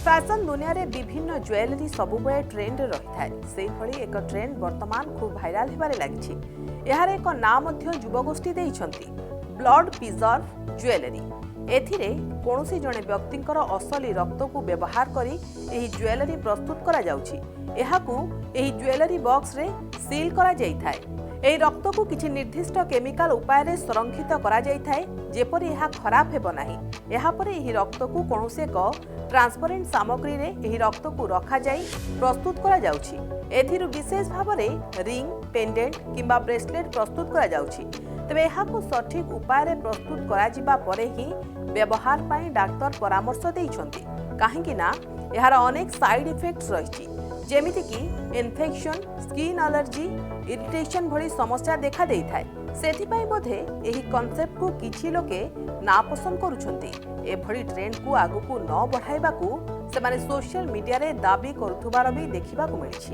Fashion दुनिया रे विभिन्न ज्वेलरी सबुबे ट्रेंड रही थाए से भली एक ट्रेंड वर्तमान खूब भाइराल हेबारे लागिछि। एहार एक नाम मध्य युवगोष्ठी देइछंती ब्लड प्रिजर्व ज्वेलरी। एथिरे कोनोसी जणे व्यक्तिंकर असली रक्त को व्यवहार करी एही ज्वेलरी प्रस्तुत करा जाउछि। एहाकू एही ज्वेलरी बॉक्स रे सील करा जाई थाए। एही रक्त को किछि निर्दिष्ट केमिकल उपाय रे संरक्षित करा जाई थाए जेपरि एहा खराब हेबो नाही। एहा परे एही रक्त को कोनोसी एक ट्रांसपेरेंट सामग्री रे एही रक्त को रखा जाई प्रस्तुत करा जाउछि। एथिरु विशेष भाबरे रिंग, पेंडेंट किंबा ब्रेसलेट प्रस्तुत करा जाउछि। तबे एहाकू सठिक उपाय रे प्रस्तुत करा जिबा परे ही व्यवहार पाई डाक्टर परामर्श देइछंती। काहेकि ना एहार अनेक साइड इफेक्ट्स रहिछि जेमिति कि इन्फेक्शन, स्किन एलर्जी, इरिटेशन भली समस्या देखा देई थाए। सेथिपाई बोधे एही कॉन्सेप्ट को किछि लोके ना पसंद करूछंती। एभली ट्रेंड को आगु को न बढ़ाइबाकू सेमाने सोशल मीडिया रे दाबी करुथुबार भी देखिबाकू मिलिछि।